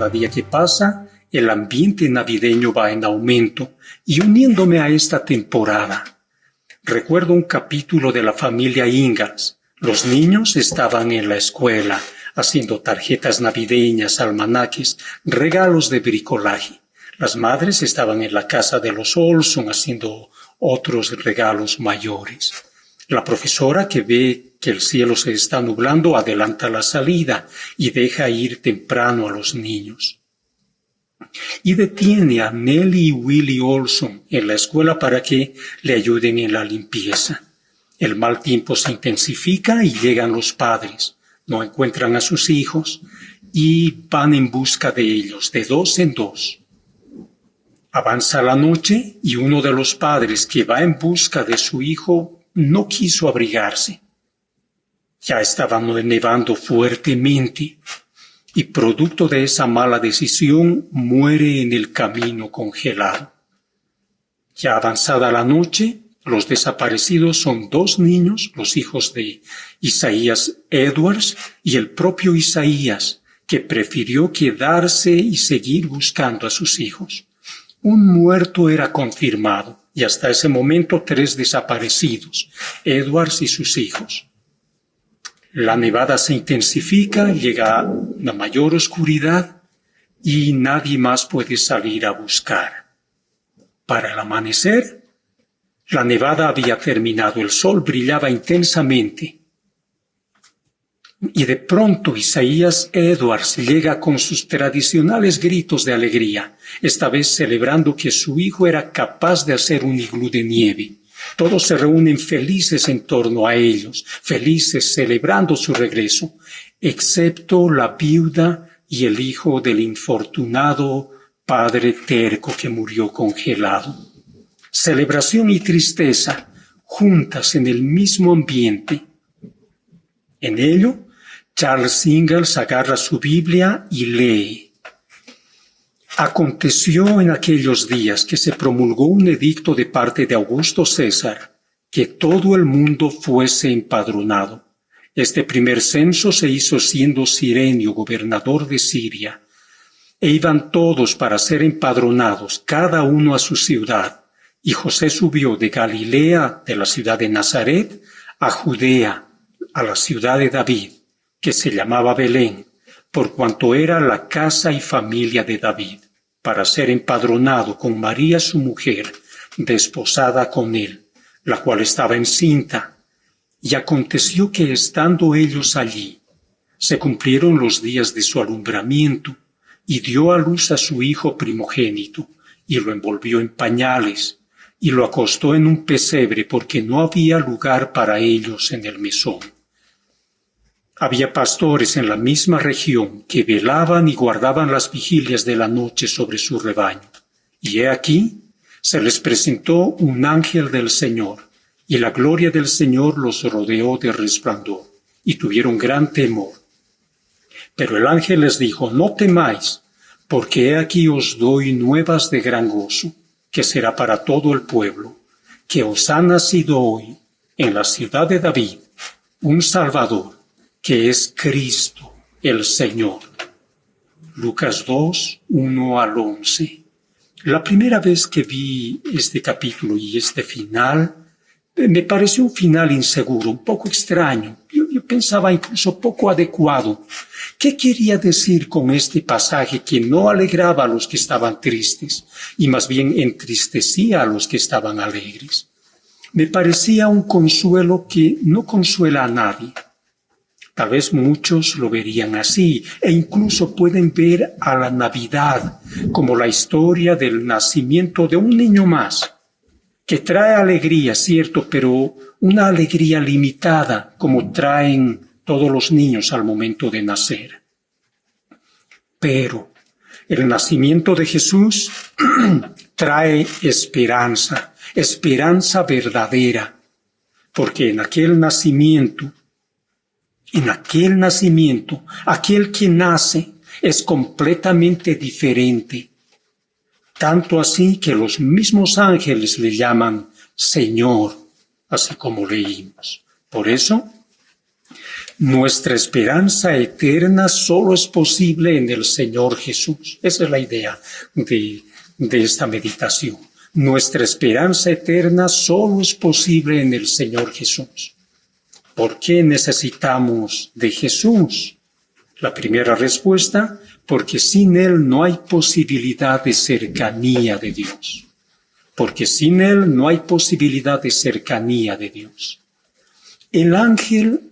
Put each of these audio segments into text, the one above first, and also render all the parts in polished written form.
cada día que pasa, el ambiente navideño va en aumento y uniéndome a esta temporada. Recuerdo un capítulo de la familia Ingalls. Los niños estaban en la escuela haciendo tarjetas navideñas, almanaques, regalos de bricolaje. Las madres estaban en la casa de los Olson haciendo otros regalos mayores. La profesora, que ve que el cielo se está nublando, adelanta la salida y deja ir temprano a los niños. Y detiene a Nellie y Willie Olson en la escuela para que le ayuden en la limpieza. El mal tiempo se intensifica y llegan los padres. No encuentran a sus hijos y van en busca de ellos, de dos en dos. Avanza la noche y uno de los padres que va en busca de su hijo no quiso abrigarse. Ya estaba nevando fuertemente y producto de esa mala decisión muere en el camino congelado. Ya avanzada la noche, los desaparecidos son dos niños, los hijos de Isaías Edwards y el propio Isaías, que prefirió quedarse y seguir buscando a sus hijos. Un muerto era confirmado y hasta ese momento 3 desaparecidos, Edwards y sus hijos. La nevada se intensifica, llega una mayor oscuridad y nadie más puede salir a buscar. Para el amanecer, la nevada había terminado, el sol brillaba intensamente. Y de pronto Isaías Edwards llega con sus tradicionales gritos de alegría, esta vez celebrando que su hijo era capaz de hacer un iglú de nieve. Todos se reúnen felices en torno a ellos, felices celebrando su regreso, excepto la viuda y el hijo del infortunado padre terco que murió congelado. Celebración y tristeza juntas en el mismo ambiente. En ello, Charles Ingalls agarra su Biblia y lee. Aconteció en aquellos días que se promulgó un edicto de parte de Augusto César, que todo el mundo fuese empadronado. Este primer censo se hizo siendo Cirenio gobernador de Siria, e iban todos para ser empadronados, cada uno a su ciudad. Y José subió de Galilea, de la ciudad de Nazaret, a Judea, a la ciudad de David, que se llamaba Belén, por cuanto era la casa y familia de David, para ser empadronado con María su mujer, desposada con él, la cual estaba encinta. Y aconteció que estando ellos allí, se cumplieron los días de su alumbramiento, y dio a luz a su hijo primogénito, y lo envolvió en pañales, y lo acostó en un pesebre porque no había lugar para ellos en el mesón. Había pastores en la misma región que velaban y guardaban las vigilias de la noche sobre su rebaño. Y he aquí, se les presentó un ángel del Señor, y la gloria del Señor los rodeó de resplandor, y tuvieron gran temor. Pero el ángel les dijo, no temáis, porque he aquí os doy nuevas de gran gozo, que será para todo el pueblo, que os ha nacido hoy, en la ciudad de David, un Salvador, que es Cristo el Señor. Lucas 2, 1 al 11. La primera vez que vi este capítulo y este final, me pareció un final inseguro, un poco extraño. Yo pensaba incluso poco adecuado. ¿Qué quería decir con este pasaje que no alegraba a los que estaban tristes y más bien entristecía a los que estaban alegres? Me parecía un consuelo que no consuela a nadie. Tal vez muchos lo verían así e incluso pueden ver a la Navidad como la historia del nacimiento de un niño más, que trae alegría, cierto, pero una alegría limitada como traen todos los niños al momento de nacer. Pero el nacimiento de Jesús trae esperanza, esperanza verdadera, porque en aquel nacimiento, aquel que nace es completamente diferente. Tanto así que los mismos ángeles le llaman Señor, así como leímos. Por eso, Nuestra esperanza eterna solo es posible en el Señor Jesús. Esa es la idea de esta meditación. Nuestra esperanza eterna solo es posible en el Señor Jesús. ¿Por qué necesitamos de Jesús? La primera respuesta, porque sin Él no hay posibilidad de cercanía de Dios. Porque sin Él no hay posibilidad de cercanía de Dios. El ángel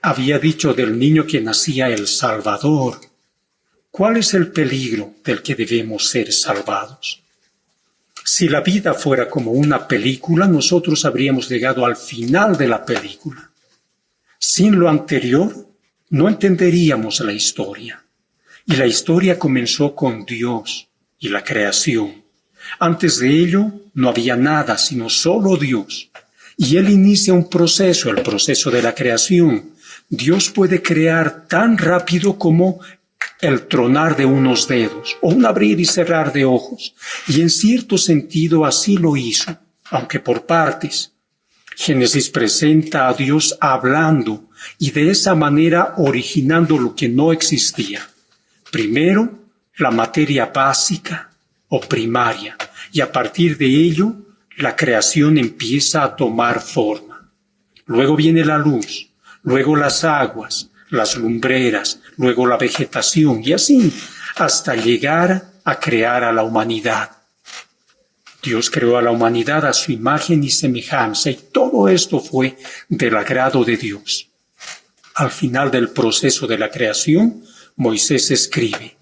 había dicho del niño que nacía el Salvador. ¿Cuál es el peligro del que debemos ser salvados? Si la vida fuera como una película, nosotros habríamos llegado al final de la película. Sin lo anterior, no entenderíamos la historia. Y la historia comenzó con Dios y la creación. Antes de ello, no había nada, sino solo Dios. Y Él inicia un proceso, el proceso de la creación. Dios puede crear tan rápido como el tronar de unos dedos, o un abrir y cerrar de ojos. Y en cierto sentido así lo hizo, aunque por partes. Génesis presenta a Dios hablando y de esa manera originando lo que no existía. Primero, la materia básica o primaria, y a partir de ello, la creación empieza a tomar forma. Luego viene la luz, luego las aguas, las lumbreras, luego la vegetación, y así, hasta llegar a crear a la humanidad. Dios creó a la humanidad a su imagen y semejanza, y todo esto fue del agrado de Dios. Al final del proceso de la creación, Moisés escribe: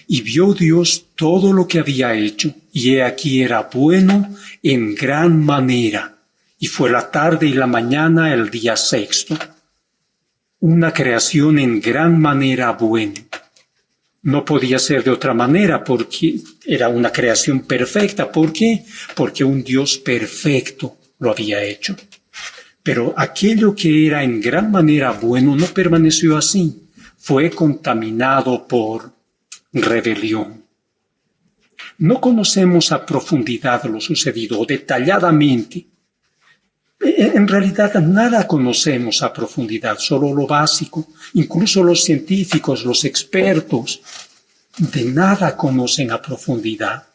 y vio Dios todo lo que había hecho, y he aquí era bueno en gran manera, y fue la tarde y la mañana el día sexto. Una creación en gran manera buena. No podía ser de otra manera porque era una creación perfecta. ¿Por qué? Porque un Dios perfecto lo había hecho. Pero aquello que era en gran manera bueno no permaneció así. Fue contaminado por rebelión. No conocemos a profundidad lo sucedido, detalladamente. En realidad nada conocemos a profundidad, solo lo básico. Incluso los científicos, los expertos, de nada conocen a profundidad.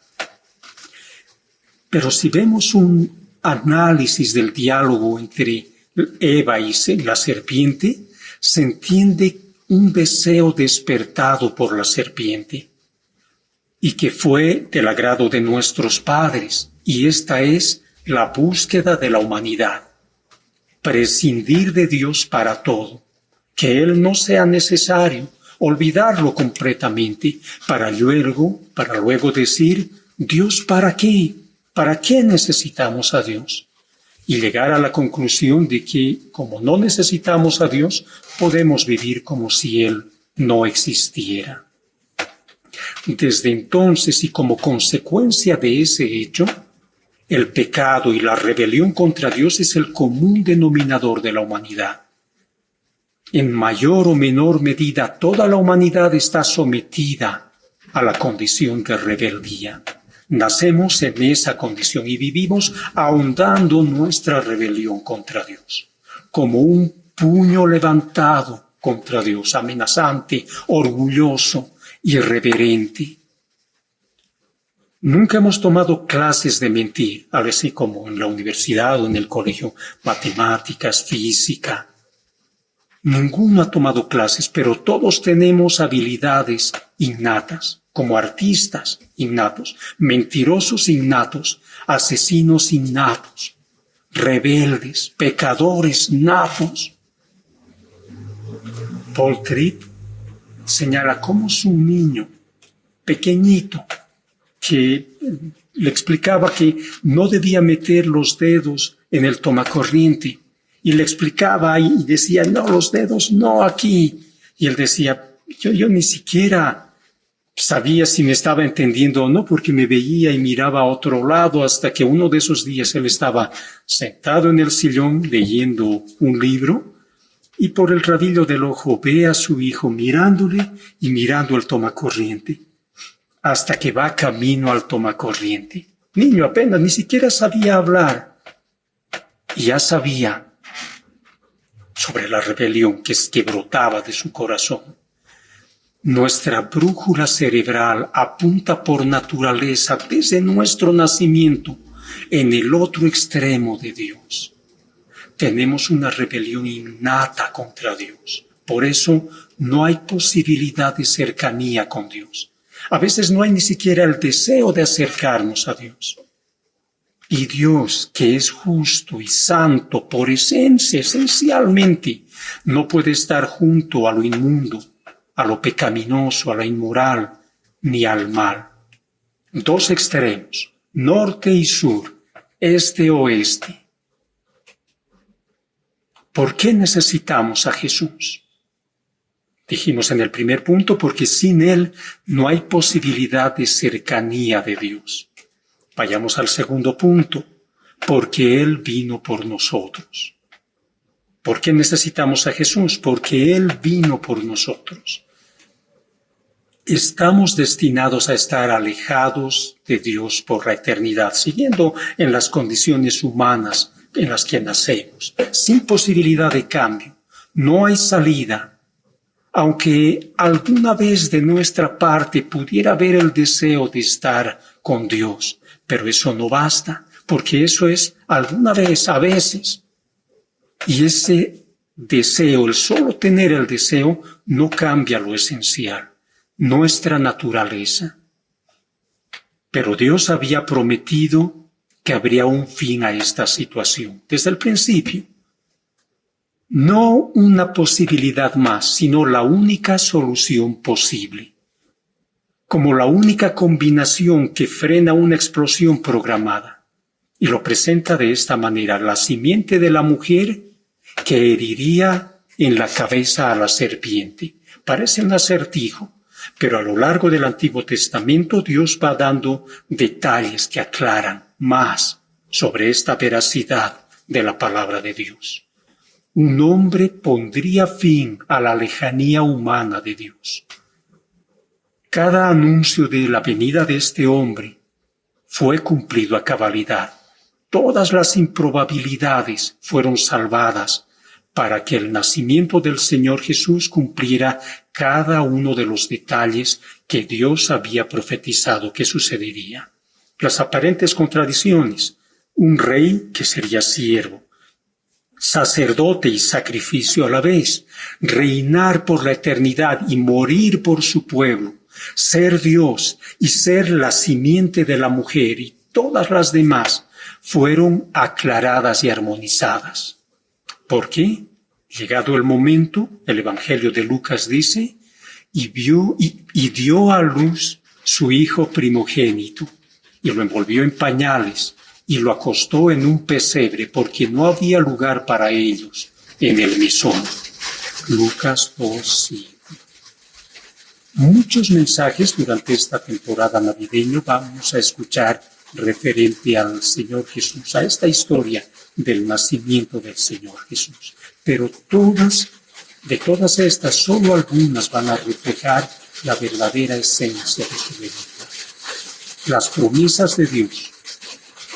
Pero si vemos un análisis del diálogo entre Eva y la serpiente, se entiende un deseo despertado por la serpiente y que fue del agrado de nuestros padres, y esta es la búsqueda de la humanidad, prescindir de Dios para todo, que Él no sea necesario, olvidarlo completamente, para luego decir: ¿Dios para qué? ¿Para qué necesitamos a Dios? Y llegar a la conclusión de que, como no necesitamos a Dios, podemos vivir como si Él no existiera. Desde entonces, y como consecuencia de ese hecho, el pecado y la rebelión contra Dios es el común denominador de la humanidad. En mayor o menor medida, toda la humanidad está sometida a la condición de rebeldía. Nacemos en esa condición y vivimos ahondando nuestra rebelión contra Dios, como un puño levantado contra Dios, amenazante, orgulloso, irreverente. Nunca hemos tomado clases de mentir, así como en la universidad o en el colegio, matemáticas, física. Ninguno ha tomado clases, pero todos tenemos habilidades innatas, como artistas innatos, mentirosos innatos, asesinos innatos, rebeldes, pecadores natos. Paul Tripp señala cómo es un niño pequeñito que le explicaba que no debía meter los dedos en el tomacorriente, y le explicaba y decía: no, los dedos no aquí, y él decía: yo ni siquiera sabía si me estaba entendiendo o no, porque me veía y miraba a otro lado, hasta que uno de esos días él estaba sentado en el sillón leyendo un libro, y por el rabillo del ojo ve a su hijo mirándole y mirando el tomacorriente, hasta que va camino al tomacorriente. Niño apenas, ni siquiera sabía hablar, y ya sabía sobre la rebelión que brotaba de su corazón. Nuestra brújula cerebral apunta por naturaleza desde nuestro nacimiento en el otro extremo de Dios. Tenemos una rebelión innata contra Dios. Por eso no hay posibilidad de cercanía con Dios. A veces no hay ni siquiera el deseo de acercarnos a Dios. Y Dios, que es justo y santo por esencia, esencialmente, no puede estar junto a lo inmundo, a lo pecaminoso, a lo inmoral, ni al mal. Dos extremos, norte y sur, este-oeste. ¿Por qué necesitamos a Jesús? Dijimos en el primer punto, porque sin Él no hay posibilidad de cercanía de Dios. Vayamos al segundo punto, porque Él vino por nosotros. ¿Por qué necesitamos a Jesús? Porque Él vino por nosotros. Estamos destinados a estar alejados de Dios por la eternidad, siguiendo en las condiciones humanas en las que nacemos, sin posibilidad de cambio. No hay salida. Aunque alguna vez de nuestra parte pudiera haber el deseo de estar con Dios, pero eso no basta, porque eso es alguna vez, a veces. Y ese deseo, el solo tener el deseo, no cambia lo esencial, nuestra naturaleza. Pero Dios había prometido que habría un fin a esta situación, desde el principio. No una posibilidad más, sino la única solución posible. Como la única combinación que frena una explosión programada. Y lo presenta de esta manera: la simiente de la mujer que heriría en la cabeza a la serpiente. Parece un acertijo, pero a lo largo del Antiguo Testamento Dios va dando detalles que aclaran más sobre esta veracidad de la palabra de Dios. Un hombre pondría fin a la lejanía humana de Dios. Cada anuncio de la venida de este hombre fue cumplido a cabalidad. Todas las improbabilidades fueron salvadas para que el nacimiento del Señor Jesús cumpliera cada uno de los detalles que Dios había profetizado que sucedería. Las aparentes contradicciones: un rey que sería siervo, sacerdote y sacrificio a la vez, reinar por la eternidad y morir por su pueblo, ser Dios y ser la simiente de la mujer, y todas las demás fueron aclaradas y armonizadas. ¿Por qué? Llegado el momento, el Evangelio de Lucas dice, y dio a luz su hijo primogénito, y lo envolvió en pañales, y lo acostó en un pesebre, porque no había lugar para ellos en el mesón. Lucas 2:5. Muchos mensajes durante esta temporada navideña vamos a escuchar referente al Señor Jesús, a esta historia del nacimiento del Señor Jesús. Pero de todas estas, solo algunas van a reflejar la verdadera esencia de su venida. Las promesas de Dios,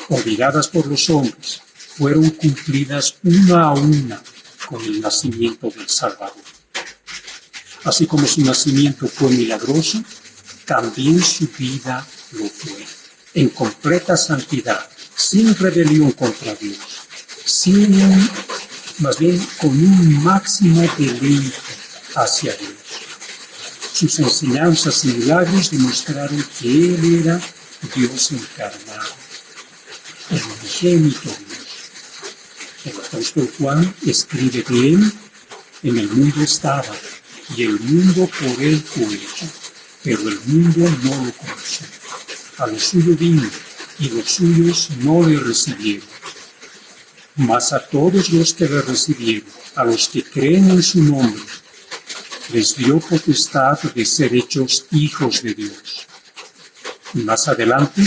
olvidadas por los hombres, fueron cumplidas una a una con el nacimiento del Salvador. Así como su nacimiento fue milagroso, también su vida lo fue, en completa santidad, sin rebelión contra Dios, más bien con un máximo deleite hacia Dios. Sus enseñanzas y milagros demostraron que Él era Dios encarnado, el unigénito Dios. El apóstol Juan escribe de Él: en el mundo estaba, y el mundo por Él fue hecho, pero el mundo no lo conoció. A lo suyo vino, y los suyos no le recibieron. Mas a todos los que le recibieron, a los que creen en su nombre, les dio potestad de ser hechos hijos de Dios. Y más adelante,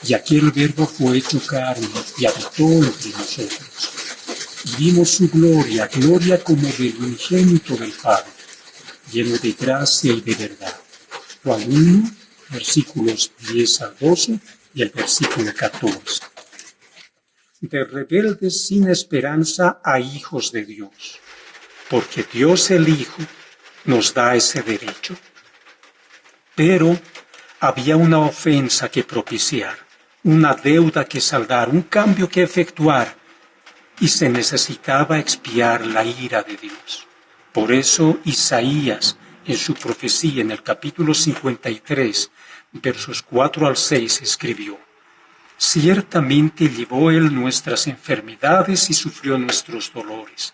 y aquel Verbo fue hecho carne y habitó entre nosotros. Y vimos su gloria, gloria como del unigénito del Padre, lleno de gracia y de verdad. Juan 1, versículos 10 al 12 y el versículo 14. De rebeldes sin esperanza a hijos de Dios. porque Dios el Hijo nos da ese derecho. Pero había una ofensa que propiciar, una deuda que saldar, un cambio que efectuar, y se necesitaba expiar la ira de Dios. Por eso Isaías, en su profecía en el capítulo 53, versos 4 al 6, escribió: Ciertamente llevó él nuestras enfermedades y sufrió nuestros dolores,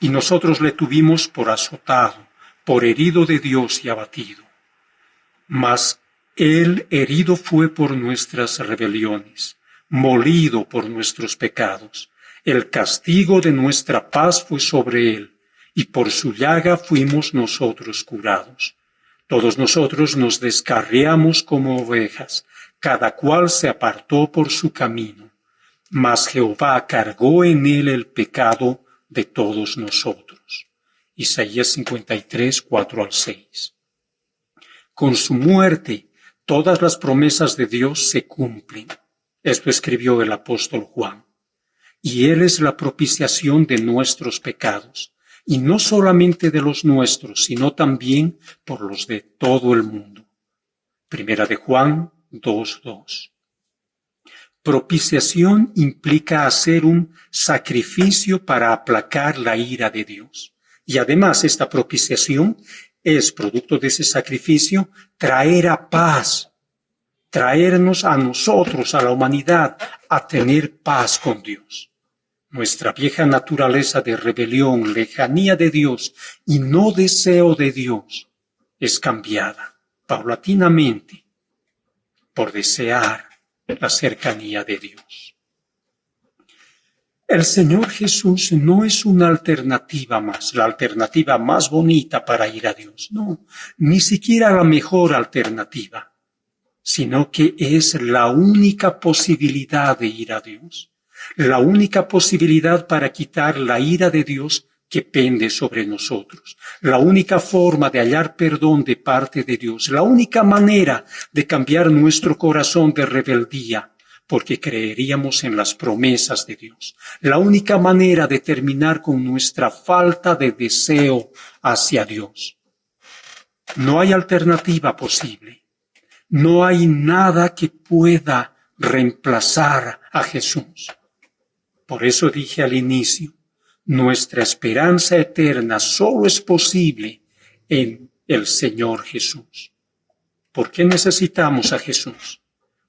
y nosotros le tuvimos por azotado, por herido de Dios y abatido. Mas él herido fue por nuestras rebeliones, molido por nuestros pecados. El castigo de nuestra paz fue sobre él, y por su llaga fuimos nosotros curados. Todos nosotros nos descarriamos como ovejas, cada cual se apartó por su camino, mas Jehová cargó en él el pecado de todos nosotros. Isaías 53, 4 al 6. Con su muerte, todas las promesas de Dios se cumplen. Esto escribió el apóstol Juan. Y él es la propiciación de nuestros pecados, y no solamente de los nuestros, sino también por los de todo el mundo. Primera de Juan 2:2. Propiciación implica hacer un sacrificio para aplacar la ira de Dios. Y además esta propiciación es, producto de ese sacrificio, traer a paz, traernos a nosotros, a la humanidad, a tener paz con Dios. Nuestra vieja naturaleza de rebelión, lejanía de Dios y no deseo de Dios es cambiada paulatinamente por desear la cercanía de Dios. El Señor Jesús no es una alternativa más, la alternativa más bonita para ir a Dios, no, ni siquiera la mejor alternativa, sino que es la única posibilidad de ir a Dios. La única posibilidad para quitar la ira de Dios que pende sobre nosotros. La única forma de hallar perdón de parte de Dios. La única manera de cambiar nuestro corazón de rebeldía, porque creeríamos en las promesas de Dios. La única manera de terminar con nuestra falta de deseo hacia Dios. No hay alternativa posible. No hay nada que pueda reemplazar a Jesús. Por eso dije al inicio, nuestra esperanza eterna solo es posible en el Señor Jesús. ¿Por qué necesitamos a Jesús?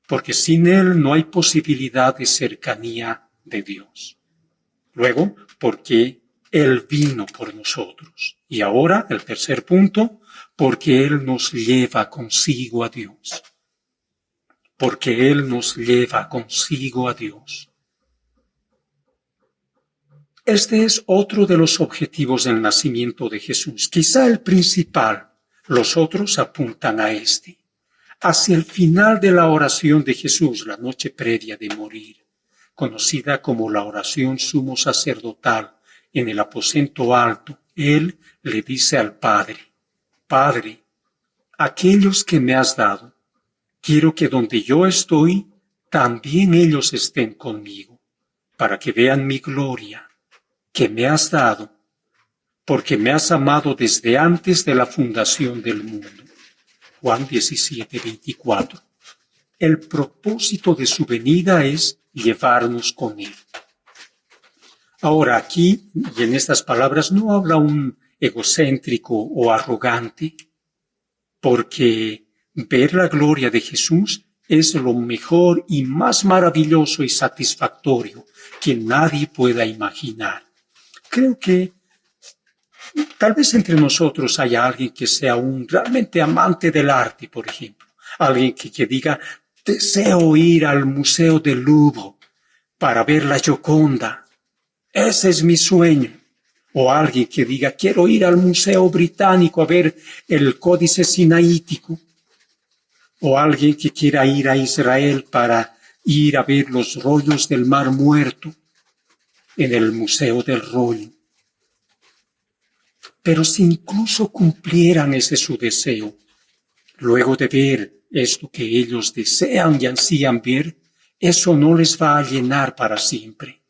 Porque sin Él no hay posibilidad de cercanía de Dios. Luego, porque Él vino por nosotros. Y ahora, el tercer punto, porque Él nos lleva consigo a Dios. Porque Él nos lleva consigo a Dios. Este es otro de los objetivos del nacimiento de Jesús, quizá el principal. Los otros apuntan a este. Hacia el final de la oración de Jesús, la noche previa de morir, conocida como la oración sumo sacerdotal en el aposento alto, Él le dice al Padre: Padre, aquellos que me has dado, quiero que donde yo estoy, también ellos estén conmigo, para que vean mi gloria que me has dado, porque me has amado desde antes de la fundación del mundo. Juan 17:24. El propósito de su venida es llevarnos con Él. Ahora aquí, y en estas palabras, no habla un egocéntrico o arrogante, porque ver la gloria de Jesús es lo mejor y más maravilloso y satisfactorio que nadie pueda imaginar. Creo que tal vez entre nosotros haya alguien que sea un realmente amante del arte, por ejemplo. Alguien que diga, deseo ir al Museo del Louvre para ver la Gioconda. Ese es mi sueño. O alguien que diga, quiero ir al Museo Británico a ver el Códice Sinaítico. O alguien que quiera ir a Israel para ir a ver los rollos del Mar Muerto en el Museo del Rollo. Pero si incluso cumplieran ese su deseo, luego de ver esto que ellos desean y ansían ver, eso no les va a llenar para siempre.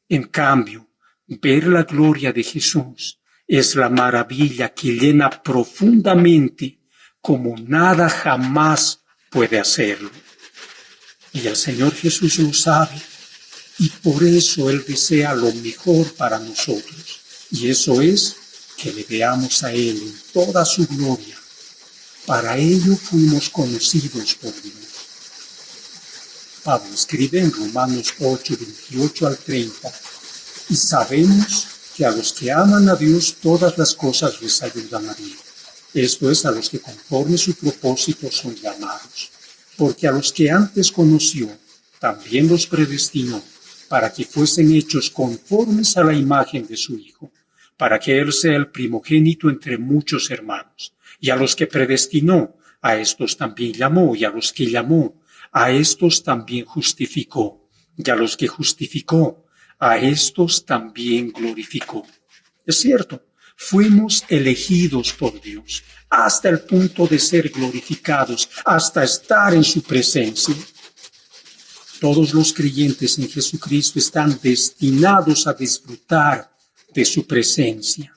En cambio, ver la gloria de Jesús es la maravilla que llena profundamente como nada jamás puede hacerlo. Y el Señor Jesús lo sabe, y por eso Él desea lo mejor para nosotros. Y eso es que le veamos a Él en toda su gloria. Para ello fuimos conocidos por Dios. Pablo escribe en Romanos 8, 28 al 30, y sabemos que a los que aman a Dios todas las cosas les ayudan a bien. Esto es, a los que conforme su propósito son llamados. Porque a los que antes conoció, también los predestinó, para que fuesen hechos conformes a la imagen de su Hijo, para que Él sea el primogénito entre muchos hermanos. Y a los que predestinó, a estos también llamó, y a los que llamó, a estos también justificó, y a los que justificó, a estos también glorificó. Es cierto, fuimos elegidos por Dios hasta el punto de ser glorificados, hasta estar en su presencia. Todos los creyentes en Jesucristo están destinados a disfrutar de su presencia,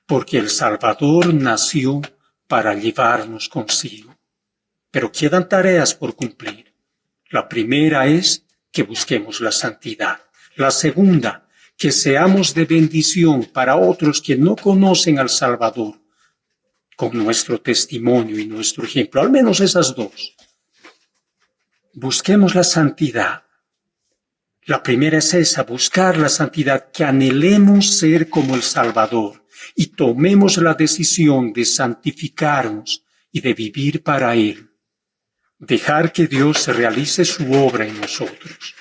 porque el Salvador nació para llevarnos consigo. Pero quedan tareas por cumplir. La primera es que busquemos la santidad. La segunda, que seamos de bendición para otros que no conocen al Salvador, con nuestro testimonio y nuestro ejemplo. Al menos esas dos. Busquemos la santidad. La primera es esa, buscar la santidad, que anhelemos ser como el Salvador y tomemos la decisión de santificarnos y de vivir para Él. Dejar que Dios realice su obra en nosotros,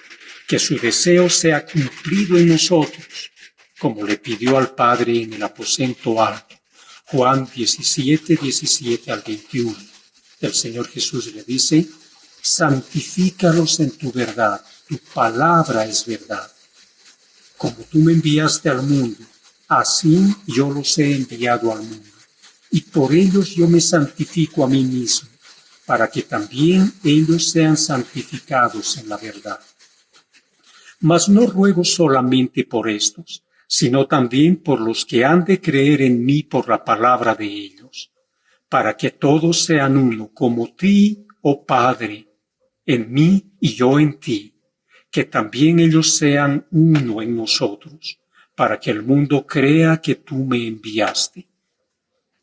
que su deseo sea cumplido en nosotros, como le pidió al Padre en el aposento alto. Juan 17, 17 al 21. El Señor Jesús le dice: santifícalos en tu verdad, tu palabra es verdad. Como tú me enviaste al mundo, así yo los he enviado al mundo. Y por ellos yo me santifico a mí mismo, para que también ellos sean santificados en la verdad. Mas no ruego solamente por estos, sino también por los que han de creer en mí por la palabra de ellos, para que todos sean uno, como ti, oh Padre, en mí y yo en ti, que también ellos sean uno en nosotros, para que el mundo crea que tú me enviaste.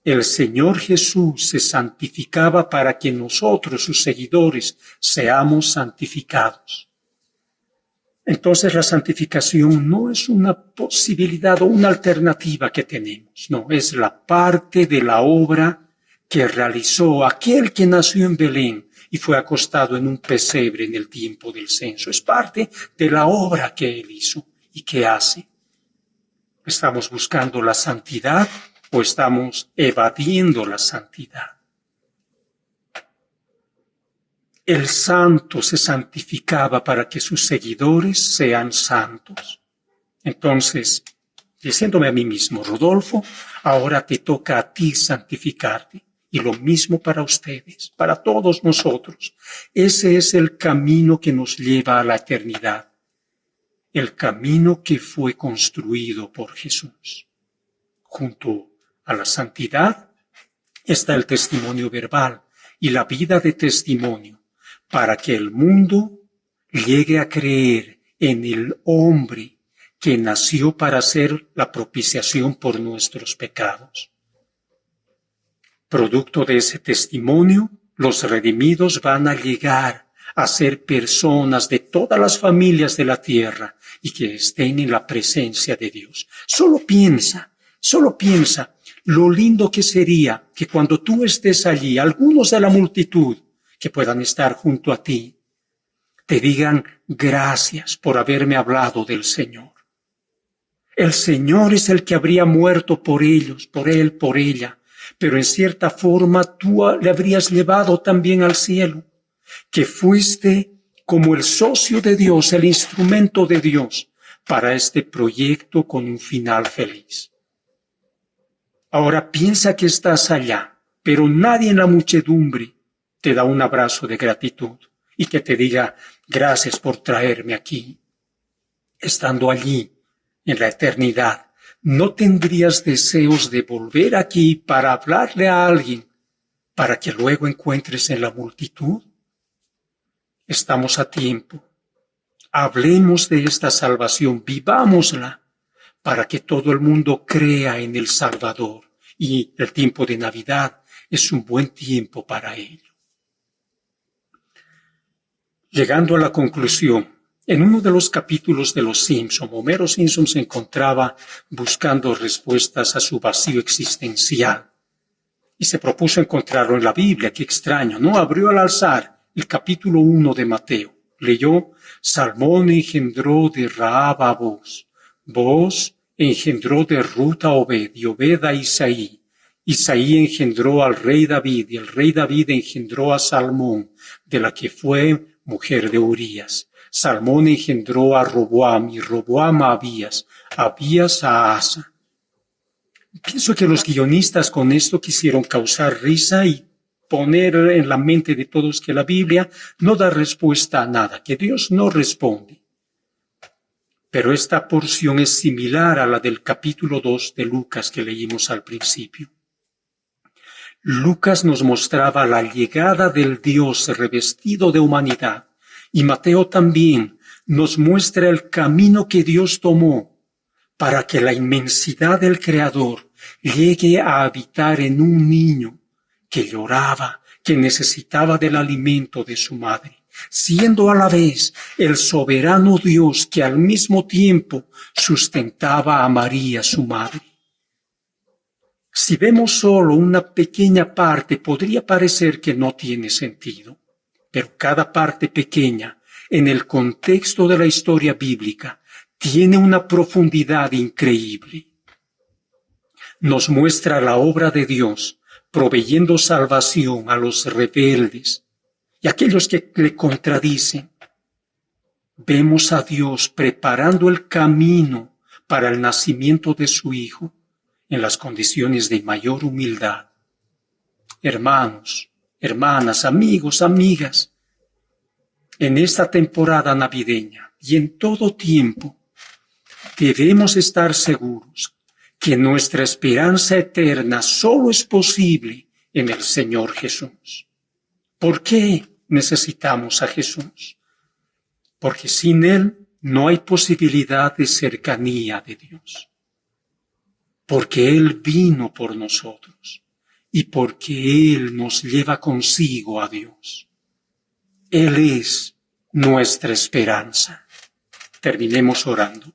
El Señor Jesús se santificaba para que nosotros, sus seguidores, seamos santificados. Entonces la santificación no es una posibilidad o una alternativa que tenemos, no, es la parte de la obra que realizó aquel que nació en Belén y fue acostado en un pesebre en el tiempo del censo. Es parte de la obra que Él hizo y que hace. ¿Estamos buscando la santidad o estamos evadiendo la santidad? El santo se santificaba para que sus seguidores sean santos. Entonces, diciéndome a mí mismo: Rodolfo, ahora te toca a ti santificarte. Y lo mismo para ustedes, para todos nosotros. Ese es el camino que nos lleva a la eternidad. El camino que fue construido por Jesús. Junto a la santidad está el testimonio verbal y la vida de testimonio, para que el mundo llegue a creer en el hombre que nació para hacer la propiciación por nuestros pecados. Producto de ese testimonio, los redimidos van a llegar a ser personas de todas las familias de la tierra y que estén en la presencia de Dios. Solo piensa lo lindo que sería que cuando tú estés allí, algunos de la multitud que puedan estar junto a ti, te digan: gracias por haberme hablado del Señor. El Señor es el que habría muerto por ellos, por él, por ella, pero en cierta forma tú le habrías llevado también al cielo, que fuiste como el socio de Dios, el instrumento de Dios para este proyecto con un final feliz. Ahora piensa que estás allá, pero nadie en la muchedumbre te da un abrazo de gratitud y que te diga: gracias por traerme aquí. Estando allí en la eternidad, ¿no tendrías deseos de volver aquí para hablarle a alguien, para que luego encuentres en la multitud? Estamos a tiempo. Hablemos de esta salvación, vivámosla, para que todo el mundo crea en el Salvador. Y el tiempo de Navidad es un buen tiempo para ello. Llegando a la conclusión, en uno de los capítulos de Los Simpson, Homero Simpson se encontraba buscando respuestas a su vacío existencial y se propuso encontrarlo en la Biblia. Qué extraño, ¿no? Abrió al azar el capítulo 1 de Mateo. Leyó: Salmón engendró de Rahab a Booz, Booz engendró de Ruth a Obed, y Obed a Isaí. Isaí engendró al rey David, y el rey David engendró a Salmón, de la que fue mujer de Urías. Salmón engendró a Roboam, y Roboam a Abías, Abías a Asa. Pienso que los guionistas con esto quisieron causar risa y poner en la mente de todos que la Biblia no da respuesta a nada, que Dios no responde. Pero esta porción es similar a la del capítulo 2 de Lucas que leímos al principio. Lucas nos mostraba la llegada del Dios revestido de humanidad, y Mateo también nos muestra el camino que Dios tomó para que la inmensidad del Creador llegue a habitar en un niño que lloraba, que necesitaba del alimento de su madre, siendo a la vez el soberano Dios que al mismo tiempo sustentaba a María, su madre. Si vemos solo una pequeña parte, podría parecer que no tiene sentido, pero cada parte pequeña, en el contexto de la historia bíblica, tiene una profundidad increíble. Nos muestra la obra de Dios, proveyendo salvación a los rebeldes y a aquellos que le contradicen. Vemos a Dios preparando el camino para el nacimiento de su Hijo en las condiciones de mayor humildad. Hermanos, hermanas, amigos, amigas, en esta temporada navideña y en todo tiempo debemos estar seguros que nuestra esperanza eterna solo es posible en el Señor Jesús. ¿Por qué necesitamos a Jesús? Porque sin Él no hay posibilidad de cercanía de Dios. Porque Él vino por nosotros y porque Él nos lleva consigo a Dios. Él es nuestra esperanza. Terminemos orando.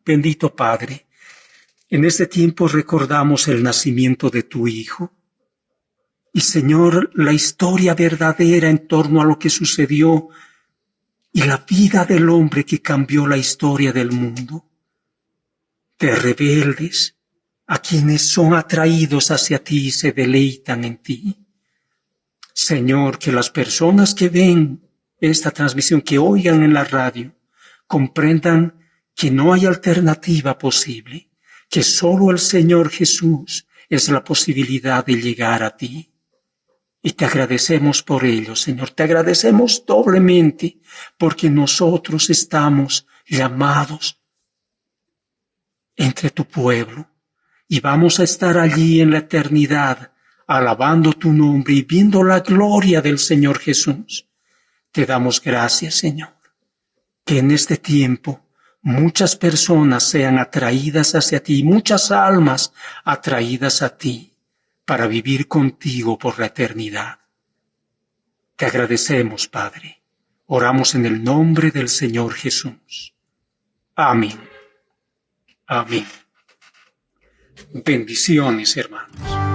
Bendito Padre, en este tiempo recordamos el nacimiento de tu Hijo. Y Señor, la historia verdadera en torno a lo que sucedió y la vida del hombre que cambió la historia del mundo. De rebeldes, a quienes son atraídos hacia ti y se deleitan en ti. Señor, que las personas que ven esta transmisión, que oigan en la radio, comprendan que no hay alternativa posible, que solo el Señor Jesús es la posibilidad de llegar a ti. Y te agradecemos por ello, Señor, te agradecemos doblemente porque nosotros estamos llamados entre tu pueblo y vamos a estar allí en la eternidad alabando tu nombre y viendo la gloria del Señor Jesús. Te damos gracias, Señor, que en este tiempo muchas personas sean atraídas hacia ti, muchas almas atraídas a ti para vivir contigo por la eternidad. Te agradecemos, Padre. Oramos en el nombre del Señor Jesús. Amén. Amén. Bendiciones, hermanos.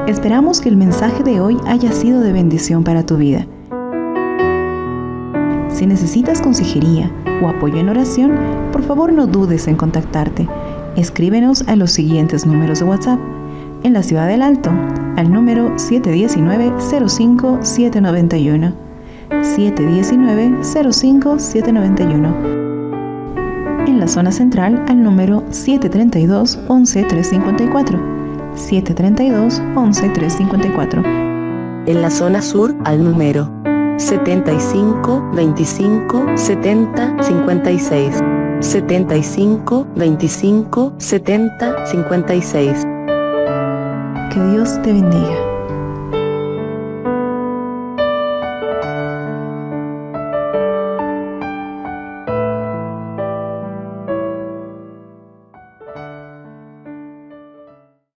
Esperamos que el mensaje de hoy haya sido de bendición para tu vida. Si necesitas consejería o apoyo en oración, por favor no dudes en contactarte. Escríbenos a los siguientes números de WhatsApp. En la Ciudad del Alto, al número 719-05-791. 719-05-791. En la zona central, al número 732-11-354. 732-11-354. En la zona sur, al número 75 25 70 56. 75 25 70 56. Que Dios te bendiga.